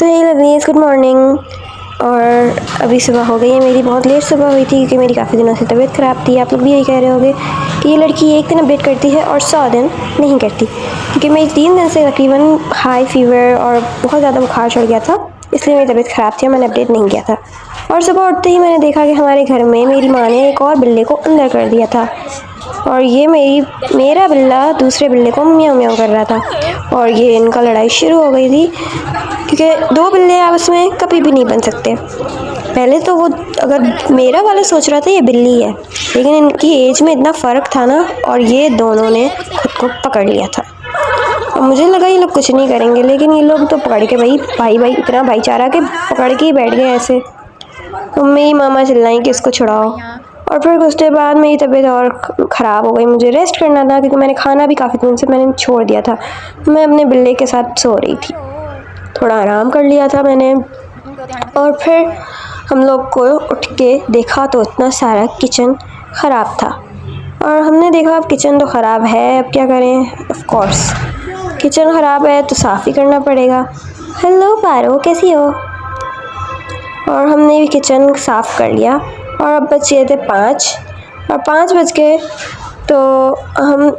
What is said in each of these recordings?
तो हे लवनीज, good morning. और अभी सुबह हो गई है मेरी, बहुत लेट सुबह हुई थी क्योंकि मेरी काफ़ी दिनों से तबीयत ख़राब थी। आप लोग भी यही कह रहे होंगे कि ये लड़की एक दिन अपडेट करती है और 100 दिन नहीं करती, क्योंकि मेरी 3 दिन से तकरीबन हाई फीवर और बहुत ज़्यादा बुखार चढ़ गया था, इसलिए मेरी तबीयत ख़राब थी और मैंने अपडेट नहीं किया था। और सुबह उठते ही मैंने देखा कि हमारे घर में मेरी माँ ने एक और बिल्ली को अंदर कर दिया था, और ये मेरा बिल्ला दूसरे बिल्ले को म्याऊं म्याऊं कर रहा था, और ये इनका लड़ाई शुरू हो गई थी क्योंकि 2 बिल्ले आपस में कभी भी नहीं बन सकते। पहले तो वो अगर मेरा वाला सोच रहा था ये बिल्ली है, लेकिन इनकी एज में इतना फ़र्क था ना, और ये दोनों ने खुद को पकड़ लिया था। और मुझे लगा ये लोग कुछ नहीं करेंगे, लेकिन ये लोग तो पकड़ के भाई इतना भाईचारा के पकड़ के ही बैठ गए ऐसे। तो मेरी मामा चिल्लाई कि इसको छुड़ाओ, और फिर कुछ देर बाद मेरी तबीयत और ख़राब हो गई। मुझे रेस्ट करना था क्योंकि मैंने खाना भी काफ़ी दिन से मैंने छोड़ दिया था। मैं अपने बिल्ले के साथ सो रही थी, थोड़ा आराम कर लिया था मैंने, और फिर हम लोग को उठ के देखा तो इतना सारा किचन ख़राब था। और हमने देखा अब किचन तो ख़राब है, अब क्या करें। ऑफ कोर्स किचन ख़राब है तो साफ़ ही करना पड़ेगा। हेलो पारो, कैसी हो। और हमने भी किचन साफ़ कर लिया, और अब बचे थे 5, और 5 बज गए तो हम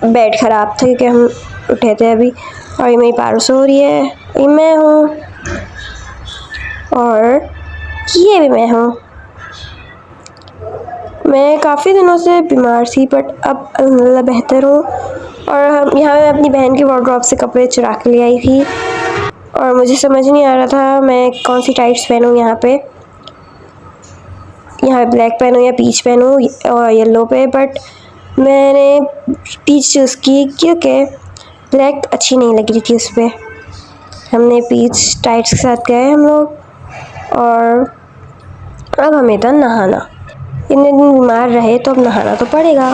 बेड ख़राब था क्योंकि हम उठे थे अभी, और ये मेरी पारो सो रही है, ये मैं हूँ, और ये भी मैं हूँ। मैं काफ़ी दिनों से बीमार थी बट अब अल्हम्दुलिल्लाह बेहतर हूँ। और हम यहाँ मैं अपनी बहन की वार्डरोब से कपड़े चुरा के ले आई थी, और मुझे समझ नहीं आ रहा था मैं कौन सी टाइट्स पहनूँ। यहाँ पे ब्लैक पहनूँ या पीच पहनूँ और येलो पे, बट मैंने पीच चूज़ की क्योंकि ब्लैक अच्छी नहीं लग रही थी उस पर। हमने पीच टाइट्स के साथ गए हम लोग, और अब हमें था नहाना। इतने दिन बीमार रहे तो अब नहाना तो पड़ेगा।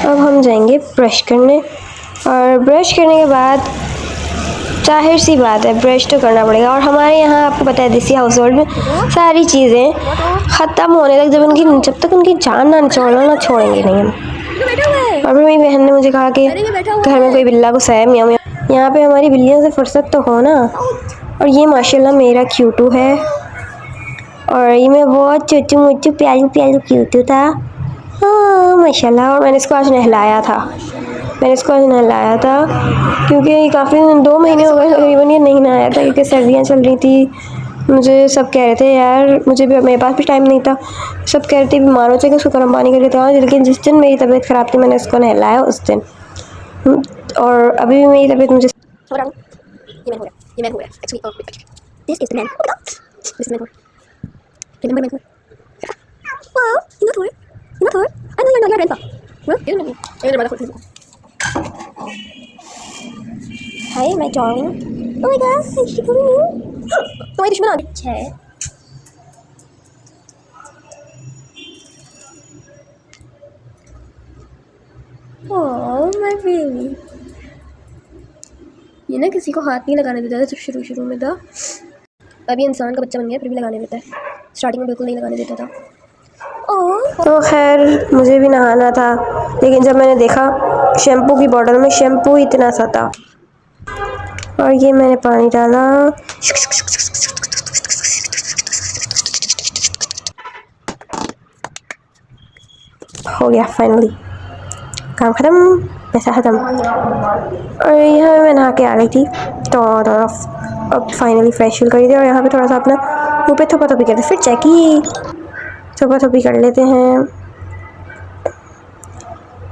अब हम जाएंगे ब्रश करने, और ब्रश करने के बाद जाहिर सी बात है ब्रश तो करना पड़ेगा। और हमारे यहाँ आपको पता है देसी हाउस होल्ड में सारी चीज़ें ख़त्म होने तक जब तक उनकी जान ना निचोड़ना ना छोड़ेंगे नहीं हम। और फिर मेरी बहन ने मुझे कहा कि घर में कोई बिल्ला गुस्सा है, म्याऊं म्याऊं। यहाँ पे हमारी बिल्लियों से फुर्सत तो हो ना। और ये माशाल्लाह मेरा क्यूटू है, और ये मैं बहुत चुचू मुचू प्यालू प्यालू क्यूटू था, हाँ माशाल्लाह। और मैंने इसको आज नहलाया था क्योंकि काफ़ी 2 महीने हो गए तकरीबन ये नहीं नहाया था, क्योंकि सर्दियाँ चल रही थी। मुझे सब कह रहे थे यार, मेरे पास भी टाइम नहीं था, सब कह रहे थे बीमार हो जाएगा, उसको गर्म पानी करके था। लेकिन जिस दिन मेरी तबीयत ख़राब थी मैंने उसको नहलाया उस दिन। और अभी भी मेरी तबीयत मुझे Hi, my darling. Oh my God, is she coming in? तुम्हारी दुश्मन आ गई है। Oh my baby. ये ना किसी को हाथ नहीं लगाने देता था, सिर्फ शुरू में था। अभी इंसान का बच्चा बन गया फिर भी लगाने देता है, स्टार्टिंग में बिल्कुल नहीं लगाने देता था। तो खैर मुझे भी नहाना था, लेकिन जब मैंने देखा शैम्पू की बॉटल में शैम्पू इतना सा था, और ये मैंने पानी डाला, हो गया फाइनली काम ख़त्म, पैसा ख़त्म। और यहाँ मैं नहा के आ गई थी तो अब फाइनली फ्रेश फील करी थी। और यहाँ पे थोड़ा सा अपना मुँह पे थोपा थोपी करते, फिर चेकी थोपा थोपी कर लेते हैं,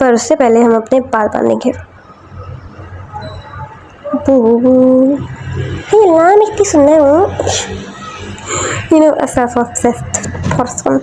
पर उससे पहले हम अपने बाल बांधेंगे। मैं इतनी सुंदर हूँ, a self-obsessed person.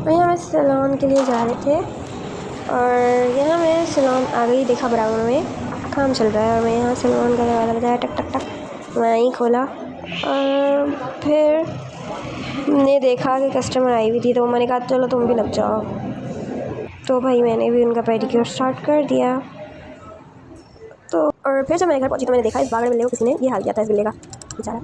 और यहाँ हम सैलून के लिए जा रहे थे और यहाँ मैं सैलून आ गई, देखा बराबर में काम चल रहा है और मैं यहाँ सैलून का दरवाज़ा बजाया, टक टक टक, मैं ही खोला और फिर ने देखा कि कस्टमर आई हुई थी, तो मैंने कहा चलो तुम भी लग जाओ। तो भाई मैंने भी उनका पेडिक्योर स्टार्ट कर दिया। तो और फिर जब मैं घर पहुंची तो मैंने देखा इस बागड़ बिल्ले को किसी ने ये हाल किया था, इस बिल्ले का बेचारा।